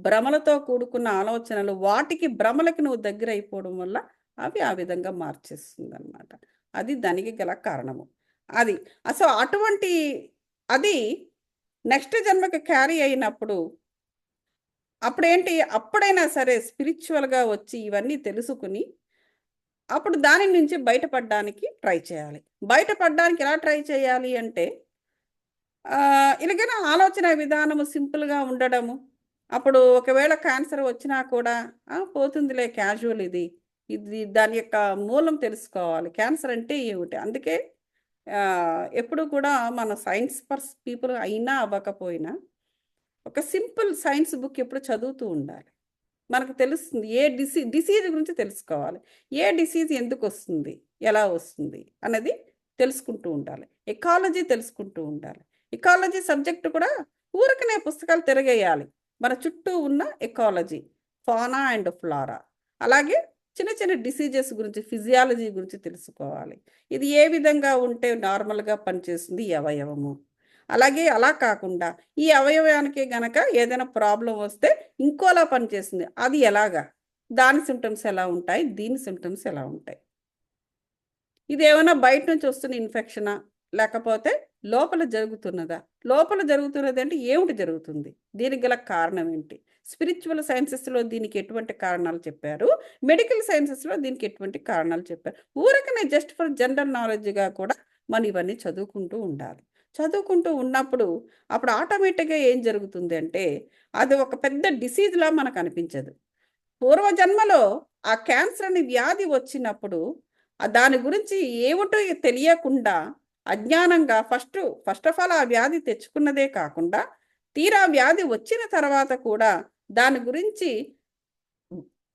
భ్రమలతో కూడుకున్న ఆలోచనలు, వాటికి భ్రమలకి నువ్వు దగ్గర అయిపోవడం వల్ల అవి ఆ విధంగా మార్చేస్తుంది అనమాట. అది దానికి గల కారణము. అది అసలు అటువంటి అది నెక్స్ట్ జన్మకి క్యారీ అయినప్పుడు అప్పుడేంటి, అప్పుడైనా సరే స్పిరిచువల్గా వచ్చి ఇవన్నీ తెలుసుకుని అప్పుడు దాని నుంచి బయటపడడానికి ట్రై చేయాలి. బయటపడడానికి ఎలా ట్రై చేయాలి అంటే, ఇలాగైనా ఆలోచన విధానము సింపుల్గా ఉండడము. అప్పుడు ఒకవేళ క్యాన్సర్ వచ్చినా కూడా పోతుందిలే, క్యాజువల్ ఇది దాని యొక్క మూలం తెలుసుకోవాలి. క్యాన్సర్ అంటే ఏమిటి? అందుకే ఎప్పుడు కూడా మన సైన్స్ పీపుల్ అయినా అవ్వకపోయినా ఒక సింపుల్ సైన్స్ బుక్ ఎప్పుడు చదువుతూ ఉండాలి. మనకు తెలుస్తుంది ఏ డిసీజ్ గురించి తెలుసుకోవాలి, ఏ డిసీజ్ ఎందుకు వస్తుంది, ఎలా వస్తుంది అన్నది తెలుసుకుంటూ ఉండాలి. ఎకాలజీ తెలుసుకుంటూ ఉండాలి. ఎకాలజీ సబ్జెక్టు కూడా ఊరికనే పుస్తకాలు తిరగేయాలి. మన చుట్టూ ఉన్న ఎకాలజీ, ఫానా అండ్ ఫ్లారా, అలాగే చిన్న చిన్న డిసీజెస్ గురించి, ఫిజియాలజీ గురించి తెలుసుకోవాలి. ఇది ఏ విధంగా ఉంటే నార్మల్గా పనిచేస్తుంది ఈ అవయవము, అలాగే అలా కాకుండా ఈ అవయవానికి గనక ఏదైనా ప్రాబ్లం వస్తే ఇంకోలా పనిచేస్తుంది, అది ఎలాగా, దాని సిమ్టమ్స్ ఎలా ఉంటాయి, దీని సిమ్టమ్స్ ఎలా ఉంటాయి, ఇది ఏమైనా బయట నుంచి వస్తున్న ఇన్ఫెక్షనా లేకపోతే లోపల జరుగుతున్నదా? లోపల జరుగుతున్నది అంటే ఏమిటి జరుగుతుంది, దీనికి గల కారణం ఏంటి? స్పిరిచువల్ సైన్సెస్లో దీనికి ఎటువంటి కారణాలు చెప్పారు, మెడికల్ సైన్సెస్లో దీనికి ఎటువంటి కారణాలు చెప్పారు. ఊరకనే జస్ట్ ఫర్ జనరల్ నాలెడ్జ్గా కూడా మనం ఇవన్నీ చదువుకుంటూ ఉండాలి. చదువుకుంటూ ఉన్నప్పుడు అప్పుడు ఆటోమేటిక్గా ఏం జరుగుతుంది అంటే, అది ఒక పెద్ద డిసీజ్లా మనకు అనిపించదు. పూర్వజన్మలో ఆ క్యాన్సర్ అనే వ్యాధి వచ్చినప్పుడు దాని గురించి ఏమిటో తెలియకుండా అజ్ఞానంగా ఫస్ట్ ఆఫ్ ఆల్ ఆ వ్యాధి తెచ్చుకున్నదే కాకుండా తీరా వ్యాధి వచ్చిన తర్వాత కూడా దాని గురించి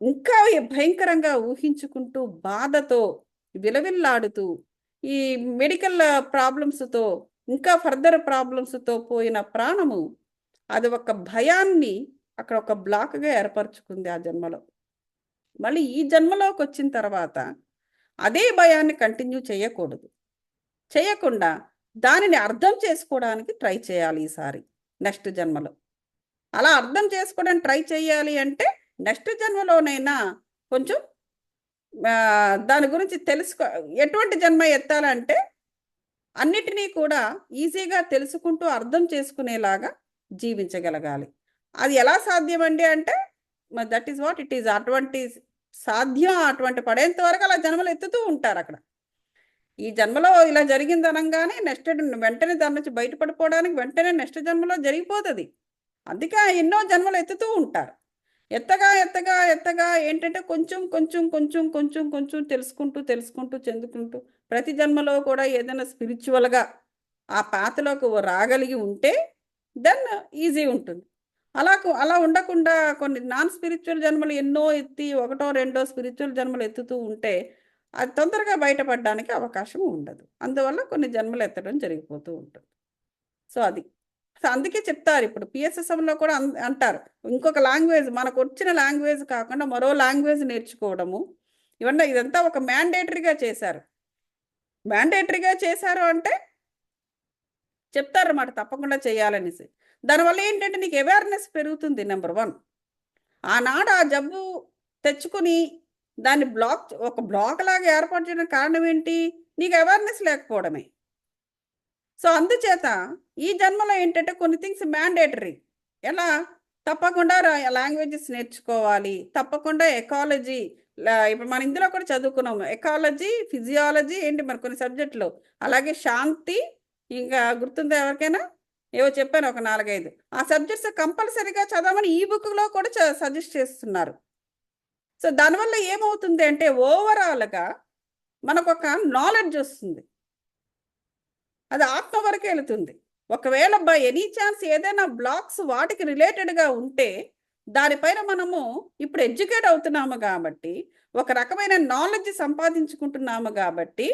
ఇంకా భయంకరంగా ఊహించుకుంటూ బాధతో విలవిల్లాడుతూ ఈ మెడికల్ ప్రాబ్లమ్స్తో ఇంకా ఫర్దర్ ప్రాబ్లమ్స్తో పోయిన ప్రాణము అది ఒక భయాన్ని అక్కడ ఒక బ్లాక్గా ఏర్పరచుకుంది ఆ జన్మలో. మళ్ళీ ఈ జన్మలోకి వచ్చిన తర్వాత అదే భయాన్ని కంటిన్యూ చేయకూడదు. చేయకుండా దానిని అర్థం చేసుకోవడానికి ట్రై చేయాలి ఈసారి నెక్స్ట్ జన్మలో. అలా అర్థం చేసుకోవడానికి ట్రై చేయాలి అంటే నెక్స్ట్ జన్మలోనైనా కొంచెం దాని గురించి తెలుసుకో. ఎటువంటి జన్మ ఎత్తాలంటే అన్నిటినీ కూడా ఈజీగా తెలుసుకుంటూ అర్థం చేసుకునేలాగా జీవించగలగాలి. అది ఎలా సాధ్యమండి అంటే that is what it is. అటువంటి సాధ్యం అటువంటి పడేంత వరకు అలా జన్మలు ఎత్తుతూ ఉంటారు అక్కడ. ఈ జన్మలో ఇలా జరిగింది అనగానే నెక్స్ట్ వెంటనే దాని నుంచి బయటపడిపోవడానికి వెంటనే నెక్స్ట్ జన్మలో జరిగిపోతుంది. అందుకే ఎన్నో జన్మలు ఎత్తుతూ ఉంటారు. ఎత్తగా ఎత్తగా ఎత్తగా ఏంటంటే కొంచెం కొంచెం కొంచెం కొంచెం కొంచెం తెలుసుకుంటూ తెలుసుకుంటూ చెందుకుంటూ ప్రతి జన్మలో కూడా ఏదైనా స్పిరిచువల్గా ఆ పాతలోకి రాగలిగి ఉంటే దెన్ ఈజీ ఉంటుంది. అలా ఉండకుండా కొన్ని నాన్ స్పిరిచువల్ జన్మలు ఎన్నో ఎత్తి ఒకటో రెండో స్పిరిచువల్ జన్మలు ఎత్తుతూ ఉంటే అది తొందరగా బయటపడడానికి అవకాశం ఉండదు. అందువల్ల కొన్ని జన్మలు ఎత్తడం జరిగిపోతూ ఉంటుంది. సో అది అందుకే చెప్తారు ఇప్పుడు పిఎస్ఎస్ఎంలో కూడా అంటారు ఇంకొక లాంగ్వేజ్ మనకు వచ్చిన లాంగ్వేజ్ కాకుండా మరో లాంగ్వేజ్ నేర్చుకోవడము ఇదంతా ఒక మ్యాండేటరీగా చేశారు. మ్యాండేటరీగా చేశారు అంటే చెప్తారన్నమాట తప్పకుండా చేయాలనేసి. దానివల్ల ఏంటంటే నీకు అవేర్నెస్ పెరుగుతుంది. నెంబర్ 1 ఆనాడు ఆ జబ్బు తెచ్చుకుని దాన్ని ఒక బ్లాక్ లాగా ఏర్పాటు చేయడానికి కారణం ఏంటి? నీకు అవేర్నెస్ లేకపోవడమే. సో అందుచేత ఈ జన్మలో ఏంటంటే కొన్ని థింగ్స్ మ్యాండేటరీ. ఎలా? తప్పకుండా లాంగ్వేజెస్ నేర్చుకోవాలి, తప్పకుండా ఎకాలజీ. ఇప్పుడు మన ఇందులో కూడా చదువుకున్నాము ఎకాలజీ, ఫిజియాలజీ ఏంటి మరి కొన్ని సబ్జెక్టులు. అలాగే శాంతి, ఇంకా గుర్తుందా ఎవరికైనా? ఏవో చెప్పాను ఒక 4-5. ఆ సబ్జెక్ట్స్ కంపల్సరీగా చదవమని ఈ బుక్లో కూడా సజెస్ట్ చేస్తున్నారు. సో దానివల్ల ఏమవుతుంది అంటే ఓవరాల్గా మనకు ఒక నాలెడ్జ్ వస్తుంది. అది ఆత్మ వరకు వెళుతుంది. ఒకవేళ బై ఎనీ ఛాన్స్ ఏదైనా బ్లాక్స్ వాటికి రిలేటెడ్గా ఉంటే దానిపైన మనము ఇప్పుడు ఎడ్యుకేట్ అవుతున్నాము కాబట్టి ఒక రకమైన నాలెడ్జ్ సంపాదించుకుంటున్నాము కాబట్టి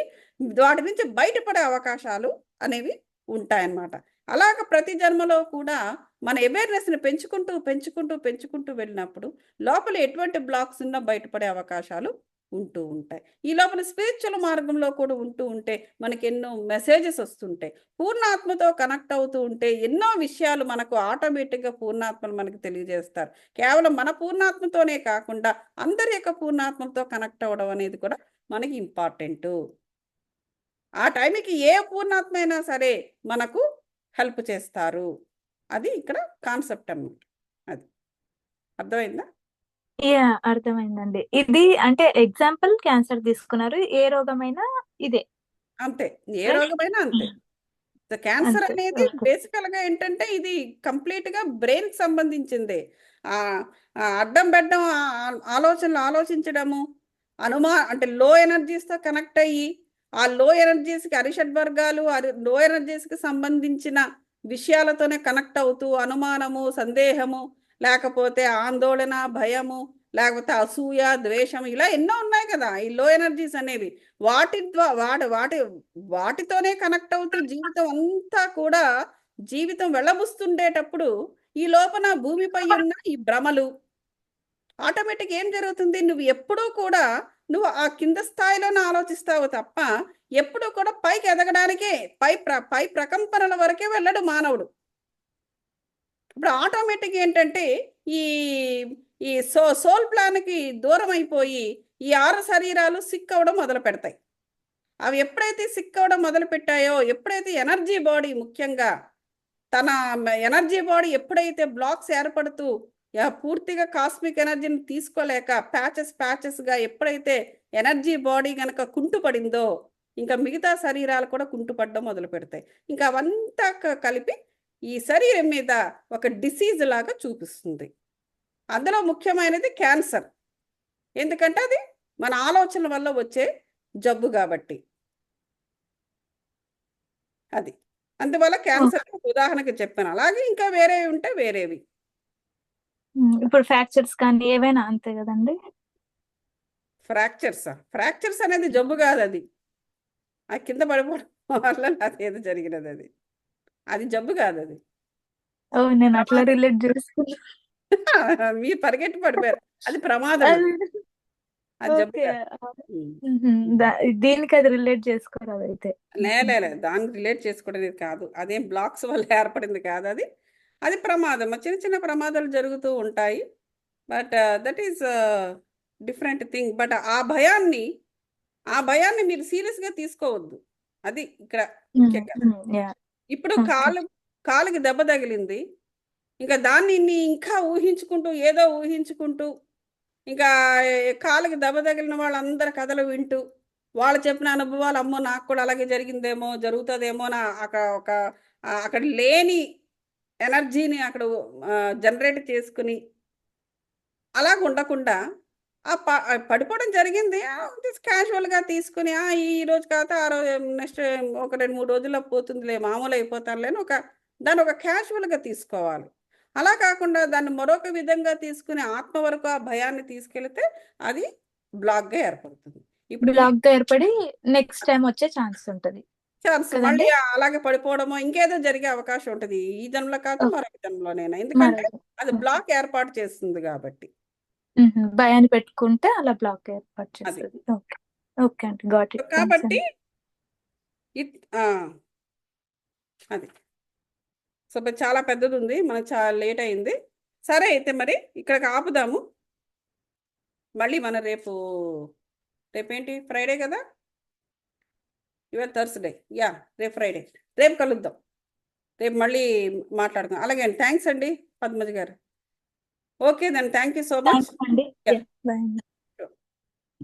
వాటి నుంచి బయటపడే అవకాశాలు అనేవి ఉంటాయన్నమాట. అలాగ ప్రతి జన్మలో కూడా మన అవేర్నెస్ని పెంచుకుంటూ పెంచుకుంటూ పెంచుకుంటూ వెళ్ళినప్పుడు లోపల ఎటువంటి బ్లాక్స్ ఉన్నా బయటపడే అవకాశాలు ఉంటూ ఉంటాయి. ఈ లోపల స్పిరిచువల్ మార్గంలో కూడా ఉంటూ ఉంటే మనకి ఎన్నో మెసేజెస్ వస్తుంటాయి. పూర్ణాత్మతో కనెక్ట్ అవుతూ ఉంటే ఎన్నో విషయాలు మనకు ఆటోమేటిక్గా పూర్ణాత్మలు మనకు తెలియజేస్తారు. కేవలం మన పూర్ణాత్మతోనే కాకుండా అందరి యొక్క పూర్ణాత్మతో కనెక్ట్ అవ్వడం అనేది కూడా మనకి ఇంపార్టెంటు. ఆ టైంకి ఏ పూర్ణాత్మ అయినా సరే మనకు హెల్ప్ చేస్తారు. అది ఇక్కడ కాన్సెప్ట్ అన్నమాట. అది అర్థమైందా? అర్థమైందండి. ఇది అంటే ఎగ్జాంపుల్ క్యాన్సర్ తీసుకున్నారు. ఏ రోగమైనా ఇదే అంతే. ఏ రైట్? రోగమైనా అంతే. క్యాన్సర్ అంతే. అనేది ఓకే. బేసికల్గా ఏంటంటే ఇది కంప్లీట్గా బ్రెయిన్కి సంబంధించిందే. అడ్డం పెట్టడం, ఆలోచనలు ఆలోచించడము, అంటే లో ఎనర్జీస్తో కనెక్ట్ అయ్యి ఆ లో ఎనర్జీస్కి అరిషడ్ వర్గాలు లో ఎనర్జీస్కి సంబంధించిన విషయాలతోనే కనెక్ట్ అవుతూ అనుమానము, సందేహము, లేకపోతే ఆందోళన, భయము, లేకపోతే అసూయ, ద్వేషం ఇలా ఎన్నో ఉన్నాయి కదా ఈ లో ఎనర్జీస్ అనేవి. వాటితోనే కనెక్ట్ అవుతూ జీవితం అంతా కూడా జీవితం వెళ్ళబుస్తుండేటప్పుడు ఈ లోపల భూమిపై ఉన్న ఈ భ్రమలు ఆటోమేటిక్ ఏం జరుగుతుంది? నువ్వు ఎప్పుడూ కూడా నువ్వు ఆ కింద స్థాయిలోనే ఆలోచిస్తావు తప్ప ఎప్పుడూ కూడా పైకి ఎదగడానికే పై ప్రకంపనల వరకే వెళ్ళడు మానవుడు. ఇప్పుడు ఆటోమేటిక్ ఏంటంటే ఈ ఈ సోల్ ప్లాన్కి దూరం అయిపోయి ఈ 6 శరీరాలు సిక్ అవ్వడం మొదలు పెడతాయి. అవి ఎప్పుడైతే సిక్ అవ్వడం మొదలు పెట్టాయో, ఎప్పుడైతే ఎనర్జీ బాడీ ముఖ్యంగా తన ఎనర్జీ బాడీ ఎప్పుడైతే బ్లాక్స్ ఏర్పడుతూ పూర్తిగా కాస్మిక్ ఎనర్జీని తీసుకోలేక ప్యాచెస్గా ఎప్పుడైతే ఎనర్జీ బాడీ కనుక కుంటుపడిందో ఇంకా మిగతా శరీరాలు కూడా కుంటుపడడం మొదలు పెడతాయి. ఇంకా అవంతా కలిపి ఈ శరీరం మీద ఒక డిసీజ్ లాగా చూపిస్తుంది. అందులో ముఖ్యమైనది క్యాన్సర్. ఎందుకంటే అది మన ఆలోచనల వల్ల వచ్చే జబ్బు కాబట్టి అది. అందువల్ల క్యాన్సర్ ఉదాహరణకి చెప్పాను. అలాగే ఇంకా వేరేవి ఉంటే వేరేవి. ఇప్పుడు ఫ్రాక్చర్స్ కానీ ఏవైనా అంతే కదండి. ఫ్రాక్చర్స్ అనేది జబ్బు కాదు, అది ఆ కింద పడిపోవడం వల్ల అదేదో జరిగినది, అది జబ్బు కాదు, అది ఓ నేను అట్లా ప్రమాదం. రిలేట్ చేసుకున్నా. మీరు పరిగెట్టి పడిపోయారు, అది ప్రమాదం, అది జబ్బు ఓకే. కాదు. ఉమ్. దీనికి అది రిలేట్ చేసుకోరాదు అయితే. లే దాన్ని రిలేట్ చేసుకోవడానికి కాదు, అదేం బ్లాక్స్ వల్ల ఏర్పడింది కాదు, అది అది ప్రమాదం. చిన్న చిన్న ప్రమాదాలు జరుగుతూ ఉంటాయి. But that is different thing. But ఆ భయాన్ని మీరు సీరియస్గా తీసుకోవద్దు, అది ఇక్కడ ముఖ్యంగా. ఇప్పుడు కాలుకి దెబ్బ తగిలింది, ఇంకా దాన్ని ఇంకా ఏదో ఊహించుకుంటూ, ఇంకా కాలుకి దెబ్బ తగిలిన వాళ్ళందరి కథలు వింటూ, వాళ్ళు చెప్పిన అనుభవాలు, అమ్మో నాకు కూడా అలాగే జరిగిందేమో, జరుగుతుందేమో నా అక్కడ లేని ఎనర్జీని అక్కడ జనరేట్ చేసుకుని అలాగ ఉండకుండా పడిపోవడం జరిగింది, క్యాజువల్గా తీసుకుని ఈ రోజు కాకపోతే ఆ రోజు నెక్స్ట్ ఒక 2-3 రోజుల్లో పోతుందిలే, మామూలు అయిపోతానులే అని దాన్ని ఒక క్యాజువల్గా తీసుకోవాలి. అలా కాకుండా దాన్ని మరొక విధంగా తీసుకుని ఆత్మ వరకు ఆ భయాన్ని తీసుకెళ్తే అది బ్లాక్గా ఏర్పడుతుంది. ఇప్పుడు బ్లాక్గా ఏర్పడి నెక్స్ట్ టైం వచ్చే ఛాన్స్ ఉంటుంది, మళ్ళీ అలాగే పడిపోవడమో ఇంకేదో జరిగే అవకాశం ఉంటుంది, ఈ జన్మలో కాదు మరొక జన్మలోనైనా. ఎందుకంటే అది బ్లాక్ ఏర్పాటు చేస్తుంది కాబట్టి. భయాన్ని పెట్టుకుంటే అలా బ్లాక్ ఏర్పాటు చేస్తుంది. ఓకే ఓకే అండి, గాట్ ఇట్. కాబట్టి అది సో చాలా పెద్దది ఉంది, మనకు చాలా లేట్ అయింది. సరే అయితే మరి ఇక్కడికి ఆపుదాము. మళ్ళీ మనం రేపేంటి ఫ్రైడే కదా, ఇవాళ థర్స్డే, రేపు ఫ్రైడే, రేపు కలుద్దాం, రేపు మళ్ళీ మాట్లాడుకుందాం. అలాగే అండి, థ్యాంక్స్ అండి పద్మజ గారు. Okay then, thank you so much. అండి. బాయ్.